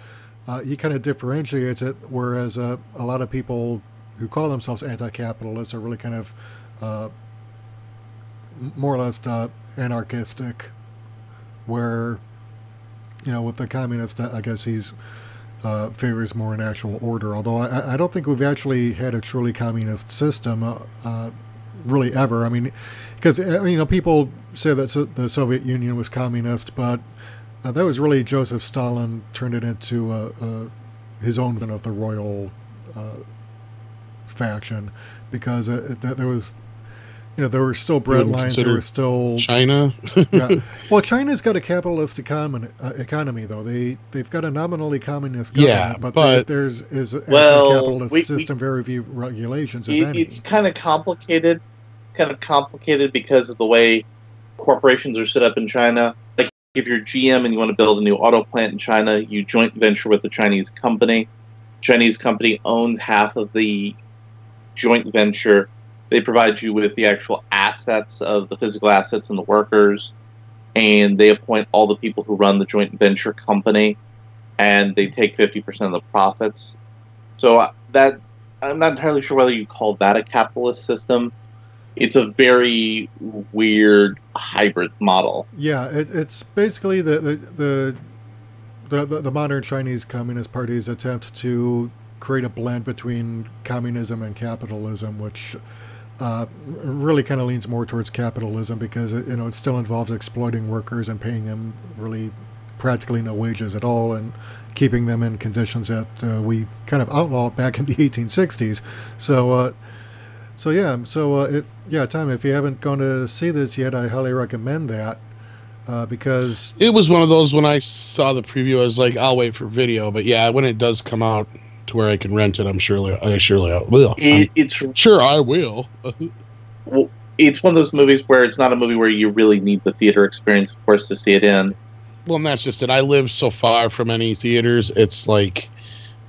he kind of differentiates it, whereas a lot of people who call themselves anti-capitalists are really kind of more or less anarchistic, where, with the communist, I guess he's favors more an actual order, although I don't think we've actually had a truly communist system really ever. I mean, because people say that the Soviet Union was communist, but that was really Joseph Stalin turned it into his own version of the royal faction, because there was there were still bread lines. There were still China. Yeah. Well, China's got a capitalist economy, though. They've got a nominally communist government, but there's a capitalist system, very few regulations. It's kind of complicated. Because of the way corporations are set up in China. Like, if you're GM and you want to build a new auto plant in China, you joint venture with the Chinese company. Chinese company owns half of the joint venture. They provide you with the actual assets of the physical assets and the workers, and they appoint all the people who run the joint venture company, and they take 50% of the profits. So that, I'm not entirely sure whether you call that a capitalist system. It's a very weird hybrid model. Yeah, it's basically the modern Chinese Communist Party's attempt to create a blend between communism and capitalism, which really kind of leans more towards capitalism, because it still involves exploiting workers and paying them really practically no wages at all, and keeping them in conditions that we kind of outlawed back in the 1860s. Tom, if you haven't gone to see this yet, I highly recommend that, because it was one of those, when I saw the preview, I was like, I'll wait for video, but yeah, when it does come out to where I can rent it, I surely will. I will. Well, it's one of those movies where it's not a movie where you really need the theater experience, of course, to see it in. Well, and that's just it. I live so far from any theaters. It's like,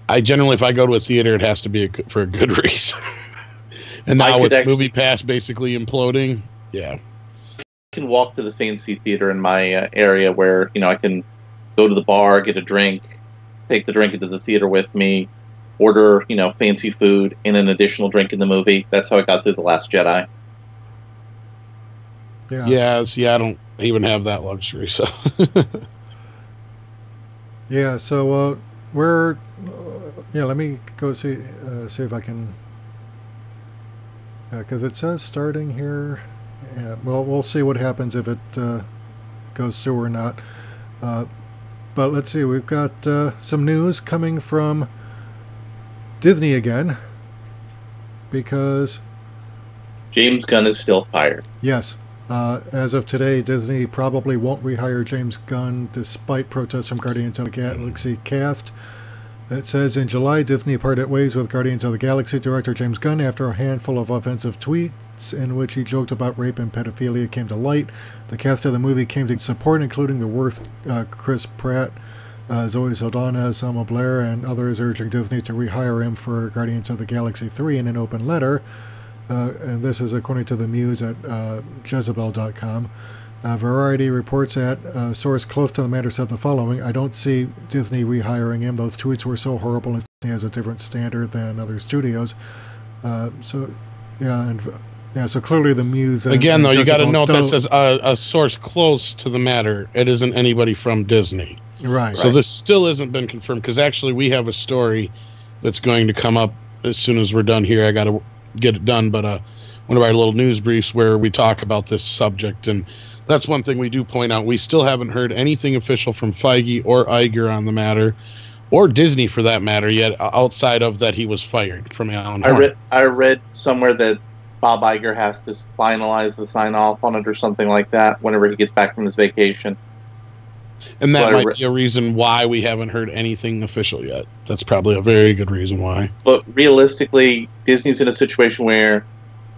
I generally, if I go to a theater, it has to be for a good reason. And now with Movie Pass basically imploding, yeah. I can walk to the fancy theater in my area where, I can go to the bar, get a drink, take the drink into the theater with me, order, fancy food, and an additional drink in the movie. That's how I got through The Last Jedi. Yeah, see, I don't even have that luxury, so. Yeah, so let me go see if I can. Because it says starting here. Yeah, well, we'll see what happens if it goes through or not. But let's see, we've got some news coming from Disney again. Because James Gunn is still fired. Yes. As of today, Disney probably won't rehire James Gunn despite protests from Guardians of the Galaxy cast. It says in July, Disney parted ways with Guardians of the Galaxy director James Gunn after a handful of offensive tweets in which he joked about rape and pedophilia came to light. The cast of the movie came to support, including the Worth, Chris Pratt, Zoe Saldana, Selma Blair, and others, urging Disney to rehire him for Guardians of the Galaxy 3 in an open letter. And this is according to the Muse at Jezebel.com. Variety reports that a source close to the matter said the following: I don't see Disney rehiring him. Those tweets were so horrible, and Disney has a different standard than other studios. So clearly the Muse... Again, though, you got to note that says a source close to the matter. It isn't anybody from Disney. Right. So this still hasn't been confirmed, because actually we have a story that's going to come up as soon as we're done here. I got to get it done, but one of our little news briefs where we talk about this subject, and that's one thing we do point out. We still haven't heard anything official from Feige or Iger on the matter, or Disney for that matter, yet, outside of that he was fired from Alan Horn. I read somewhere that Bob Iger has to finalize the sign-off on it or something like that whenever he gets back from his vacation. And that might be a reason why we haven't heard anything official yet. That's probably a very good reason why. But realistically, Disney's in a situation where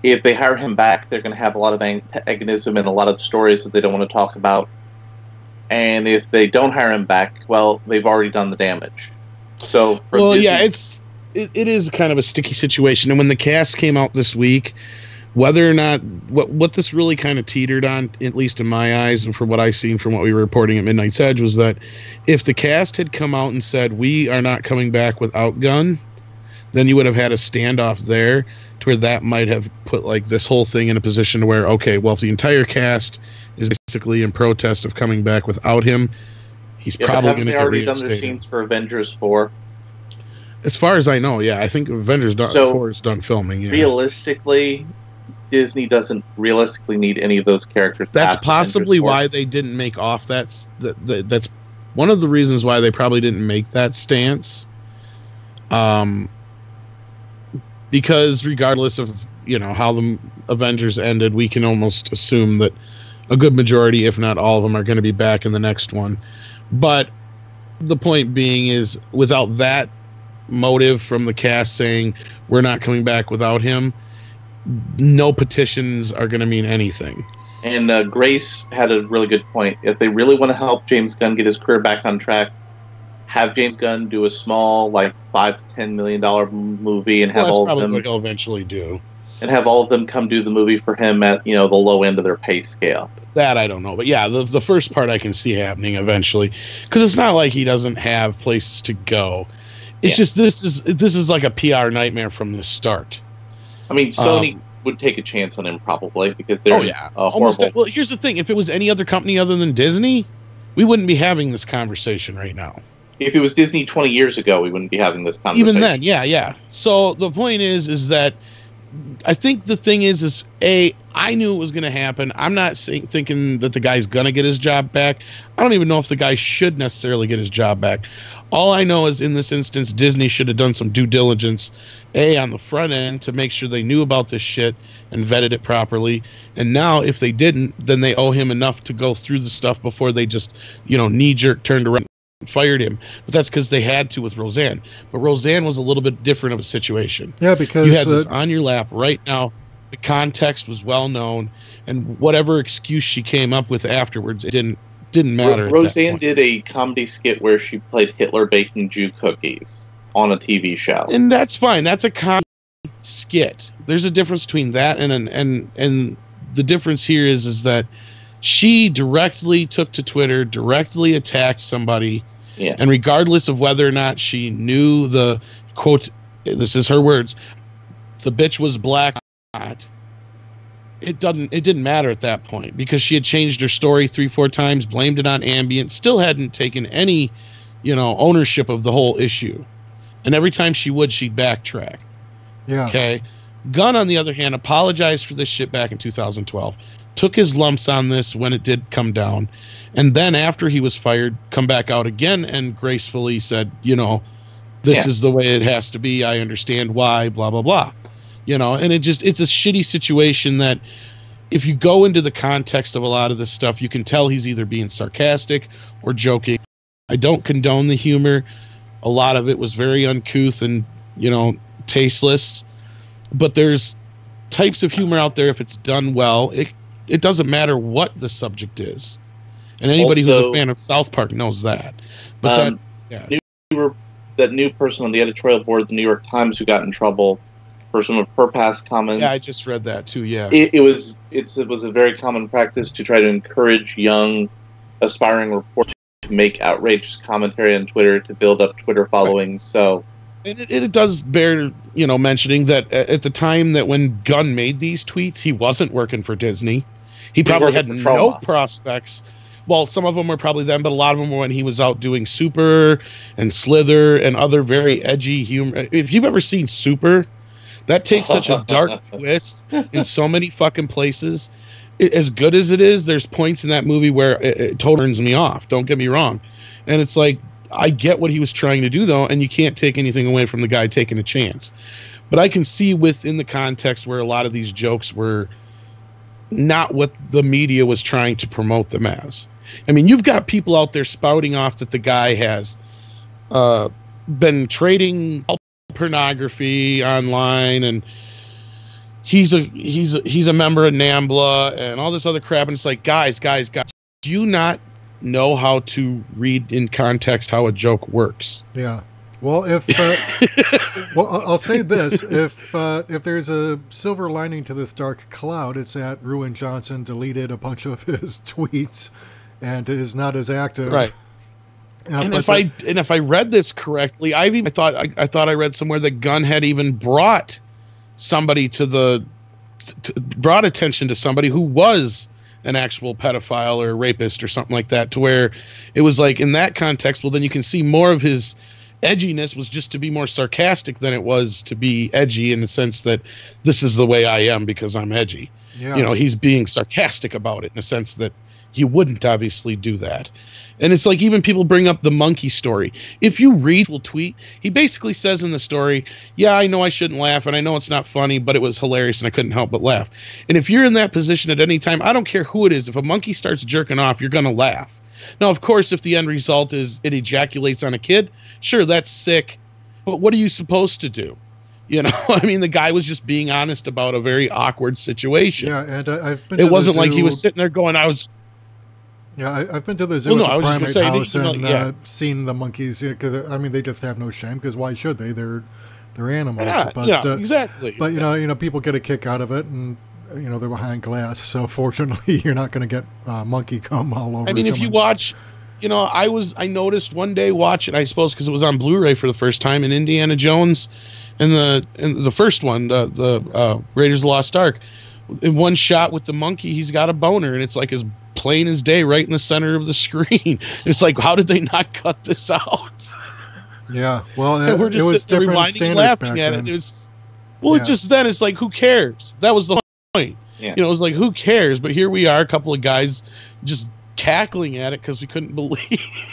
if they hire him back, they're going to have a lot of antagonism and a lot of stories that they don't want to talk about. And if they don't hire him back, well, they've already done the damage. So, it is kind of a sticky situation. And when the cast came out this week, whether or not what this really kind of teetered on, at least in my eyes, and from what I've seen from what we were reporting at Midnight's Edge, was that if the cast had come out and said we are not coming back without Gunn, then you would have had a standoff there to where that might have put like this whole thing in a position to where, okay, well, if the entire cast is basically in protest of coming back without him, he's probably going to get already done reinstated. their scenes for Avengers 4. As far as I know, yeah, I think Avengers 4 is done filming. Yeah. Realistically, Disney doesn't realistically need any of those characters. That's possibly why they didn't make off that's one of the reasons why they probably didn't make that stance. Because regardless of how the Avengers ended, we can almost assume that a good majority, if not all of them, are going to be back in the next one. But the point being is, without that motive from the cast saying we're not coming back without him, no petitions are going to mean anything. And Grace had a really good point. If they really want to help James Gunn get his career back on track, have James Gunn do a small, like $5 to $10 million movie, and have all of them. That's probably what he'll eventually do. And have all of them come do the movie for him at the low end of their pay scale. That I don't know, but yeah, the first part I can see happening eventually, because it's not like he doesn't have places to go. It's just this is like a PR nightmare from the start. I mean, Sony would take a chance on him probably because they're horrible. Well, here's the thing: if it was any other company other than Disney, we wouldn't be having this conversation right now. If it was Disney 20 years ago, we wouldn't be having this conversation. Even then, yeah. So the point is that I think the thing is I knew it was going to happen. I'm not thinking that the guy's going to get his job back. I don't even know if the guy should necessarily get his job back. All I know is in this instance, Disney should have done some due diligence, on the front end to make sure they knew about this shit and vetted it properly. And now if they didn't, then they owe him enough to go through the stuff before they just, knee-jerk turned around and fired him. But that's because they had to with Roseanne. But Roseanne was a little bit different of a situation. Yeah, because you had this on your lap right now. The context was well known, and whatever excuse she came up with afterwards, it didn't matter. Roseanne did a comedy skit where she played Hitler baking Jew cookies on a TV show, and that's fine. That's a comedy skit. There's a difference between that and the difference here is that she directly took to Twitter, directly attacked somebody, and regardless of whether or not she knew the quote, this is her words, the bitch was black. It didn't matter at that point because she had changed her story 3-4 times, blamed it on ambient, still hadn't taken any, ownership of the whole issue. And every time she would, she'd backtrack. Yeah. Okay. Gunn, on the other hand, apologized for this shit back in 2012, took his lumps on this when it did come down, and then after he was fired, come back out again and gracefully said, this is the way it has to be. I understand why, blah, blah, blah. And it's a shitty situation that if you go into the context of a lot of this stuff, you can tell he's either being sarcastic or joking. I don't condone the humor. A lot of it was very uncouth and, tasteless. But there's types of humor out there, if it's done well, it doesn't matter what the subject is. And anybody who's a fan of South Park knows that. But that new person on the editorial board of the New York Times who got in trouble for some of her past comments. Yeah, I just read that too, yeah. It was a very common practice to try to encourage young, aspiring reporters to make outrageous commentary on Twitter to build up Twitter followings. Right. So, and it does bear, mentioning that at the time that when Gunn made these tweets, he wasn't working for Disney. He probably had no prospects. Well, some of them were probably then, but a lot of them were when he was out doing Super and Slither and other very edgy humor. If you've ever seen Super, that takes such a dark twist in so many fucking places. As good as it is, there's points in that movie where it totally turns me off. Don't get me wrong. And it's like, I get what he was trying to do, though, and you can't take anything away from the guy taking a chance. But I can see within the context where a lot of these jokes were not what the media was trying to promote them as. I mean, you've got people out there spouting off that the guy has been trading pornography online, and he's a member of NAMBLA and all this other crap. And it's like, guys, do you not know how to read in context how a joke works? Yeah. Well, I'll say this: if there's a silver lining to this dark cloud, it's that Ruin Johnson deleted a bunch of his tweets and is not as active. Right. And if I read this correctly, I thought I read somewhere that Gunn had even brought somebody brought attention to somebody who was an actual pedophile or a rapist or something like that, to where it was like, in that context, well, then you can see more of his edginess was just to be more sarcastic than it was to be edgy, in the sense that this is the way I am because I'm edgy. Yeah. He's being sarcastic about it in the sense that he wouldn't obviously do that. And it's like, even people bring up the monkey story. If you read the tweet, he basically says in the story, yeah, I know I shouldn't laugh, and I know it's not funny, but it was hilarious, and I couldn't help but laugh. And if you're in that position at any time, I don't care who it is, if a monkey starts jerking off, you're going to laugh. Now, of course, if the end result is it ejaculates on a kid, sure, that's sick, but what are you supposed to do? I mean, the guy was just being honest about a very awkward situation. Yeah, and I've been. It wasn't like he was sitting there going, Yeah, I've been to the zoo at the primate house and seen the monkeys, because I mean, they just have no shame, because why should they? They're animals. Yeah, but, exactly. But people get a kick out of it, and they're behind glass, so fortunately you're not going to get monkey cum all over. I mean, if you watch, I noticed one day watching, I suppose because it was on Blu-ray for the first time, in Indiana Jones, and the first one, the Raiders of the Lost Ark. In one shot with the monkey, he's got a boner, and it's like as plain as day, right in the center of the screen. It's like, how did they not cut this out? Yeah, well, it was different standards back then. It just then it's like, who cares? That was the point. Yeah. It was like, who cares? But here we are, a couple of guys just cackling at it because we couldn't believe.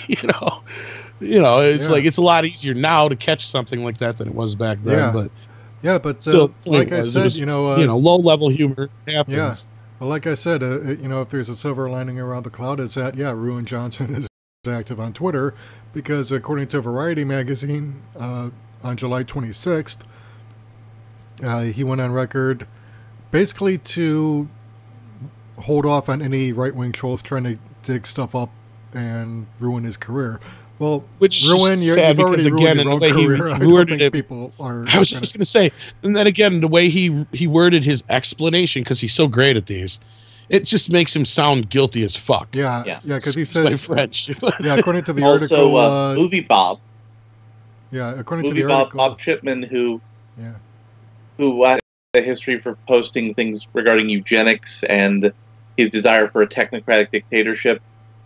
It's like, it's a lot easier now to catch something like that than it was back then. Yeah. But yeah, but still, like I said, low-level humor happens. Yeah, well, like I said, if there's a silver lining around the cloud, it's that, Ruin Johnson is active on Twitter, because according to Variety magazine, on July 26th, he went on record basically to hold off on any right-wing trolls trying to dig stuff up and ruin his career. Well, which ruin you've already ruined your own career. He worded it. I was just going to say, and then again, the way he worded his explanation, because he's so great at these, it just makes him sound guilty as fuck. Yeah, because he says, French. Yeah, according to the also, article, Movie Bob. Yeah, according to the article, Bob Shipman, who had a history for posting things regarding eugenics and his desire for a technocratic dictatorship.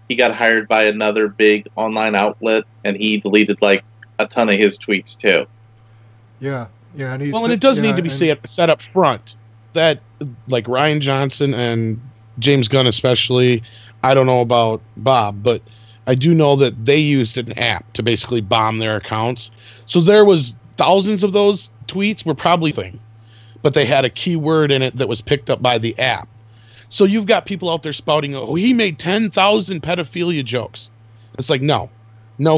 He got hired by another big online outlet, and he deleted like a ton of his tweets too. Yeah, Yeah, and and it does need to be set up front that, like, Ryan Johnson and James Gunn especially, I don't know about Bob, but I do know that they used an app to basically bomb their accounts. So there was thousands of those tweets were probably thing, but they had a keyword in it that was picked up by the app. So you've got people out there spouting, oh, he made 10,000 pedophilia jokes. It's like, no,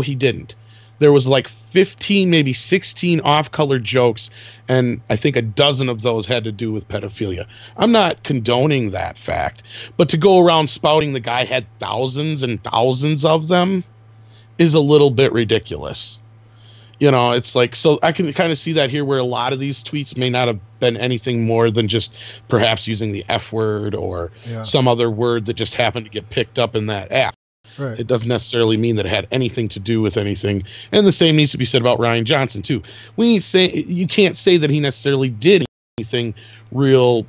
he didn't. There was like 15, maybe 16 off-color jokes, and I think a dozen of those had to do with pedophilia. I'm not condoning that fact, but to go around spouting the guy had thousands and thousands of them is a little bit ridiculous. You know, it's like, so I can kind of see that here where a lot of these tweets may not have been anything more than just perhaps using the F word or some other word that just happened to get picked up in that app. Right. It doesn't necessarily mean that it had anything to do with anything. And the same needs to be said about Ryan Johnson, too. You can't say that he necessarily did anything real,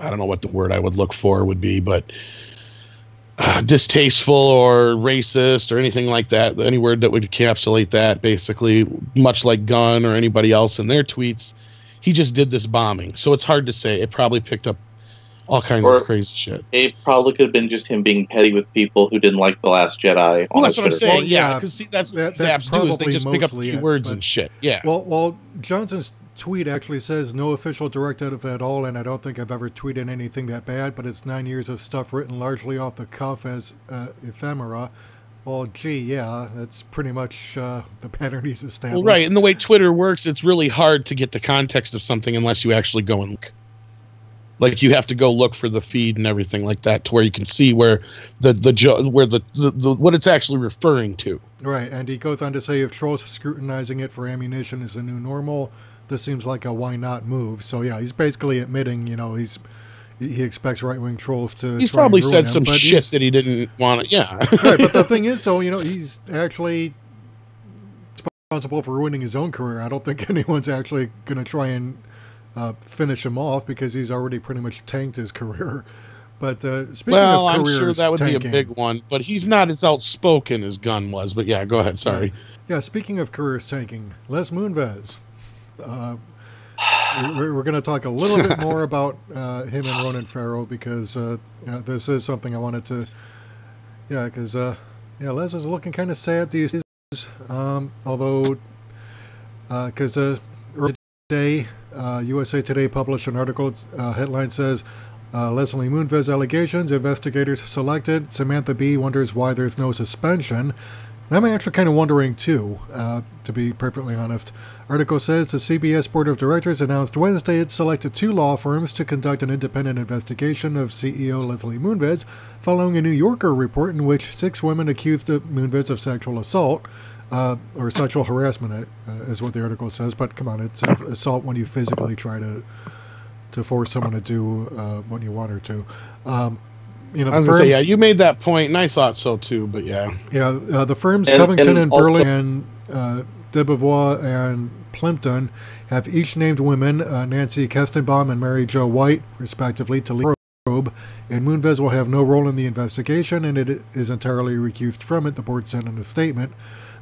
I don't know what the word I would look for would be, but distasteful or racist or anything like that. Any word that would encapsulate that, basically, much like Gunn or anybody else in their tweets. He just did this bombing. So it's hard to say. It probably picked up all kinds of crazy shit. It probably could have been just him being petty with people who didn't like The Last Jedi. Well, that's what I'm saying. Well, yeah, because that's what apps do is they just pick up keywords and shit. Yeah. Well, Johnson's tweet actually says no official directive at all, and I don't think I've ever tweeted anything that bad, but it's 9 years of stuff written largely off the cuff as ephemera. Well, gee, yeah, that's pretty much the pattern he's established. Well, right, and the way Twitter works, it's really hard to get the context of something unless you actually go and look. Like, you have to go look for the feed and everything like that to where you can see where the what it's actually referring to. Right, and he goes on to say if trolls scrutinizing it for ammunition is the new normal, this seems like a why not move. So yeah, he's basically admitting, you know, he expects right-wing trolls to. He's try probably and ruin said him, some shit that he didn't want to. Yeah, right. But the thing is, so you know, he's actually responsible for ruining his own career. I don't think anyone's actually going to try and finish him off because he's already pretty much tanked his career. But speaking of I'm careers sure that would tanking, be a big one. But he's not as outspoken as Gunn was. But yeah, go ahead. Sorry. Yeah, speaking of careers tanking, Les Moonves. We're going to talk a little bit more about him and Ronan Farrow because you know, this is something I wanted to. Yeah, because Les is looking kind of sad these days. Although, because today, USA Today published an article. Headline says, Leslie Moonves allegations, investigators selected. Samantha Bee wonders why there's no suspension. And I'm actually kind of wondering, too, to be perfectly honest. Article says the CBS Board of Directors announced Wednesday it selected 2 law firms to conduct an independent investigation of CEO Leslie Moonves following a New Yorker report in which 6 women accused Moonves of sexual assault. Or sexual harassment is what the article says. But come on, it's assault when you physically try to force someone to do what you want her to. You know, I was going to say, yeah, you made that point, and I thought so too, but yeah. Yeah, the firms Covington and Burling and Debevois and Plimpton have each named women, Nancy Kestenbaum and Mary Jo White, respectively, to lead the probe, and Moonves will have no role in the investigation, and it is entirely recused from it, the board said in a statement.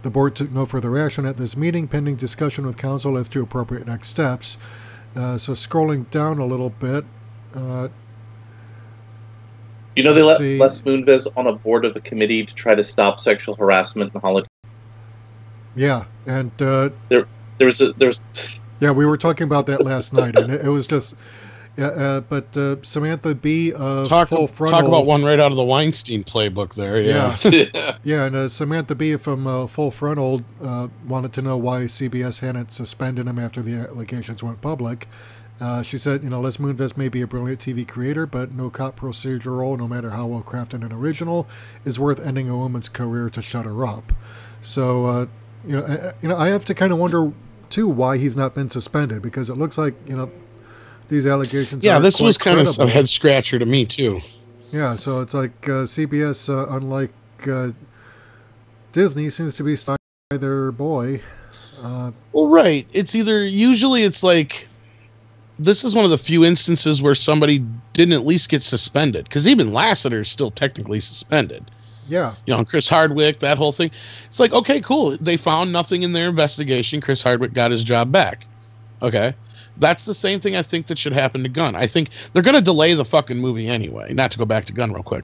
The board took no further action at this meeting, pending discussion with counsel as to appropriate next steps. So scrolling down a little bit... you know, they let Les Moonves on a board of a committee to try to stop sexual harassment in Hollywood. Yeah, and there's yeah, we were talking about that last night, and it was just but Samantha Bee of Full Frontal. Talk about one right out of the Weinstein playbook there. Yeah, yeah, and Samantha Bee from Full Frontal wanted to know why CBS hadn't suspended him after the allegations went public. She said, you know, Les Moonves may be a brilliant TV creator, but no cop procedural, no matter how well crafted and original, is worth ending a woman's career to shut her up. So, you know, I have to kind of wonder too why he's not been suspended, because it looks like, you know, these allegations. Yeah, this was kind credible. of a head scratcher to me too. Yeah, so it's like CBS, unlike Disney, seems to be stuck by their boy. Well, right. Usually it's like. This is one of the few instances where somebody didn't at least get suspended, because even Lasseter is still technically suspended. Yeah. You know, Chris Hardwick, that whole thing. It's like, okay, cool. They found nothing in their investigation. Chris Hardwick got his job back. Okay. That's the same thing I think that should happen to Gunn. I think they're going to delay the fucking movie anyway. Not to go back to Gunn real quick.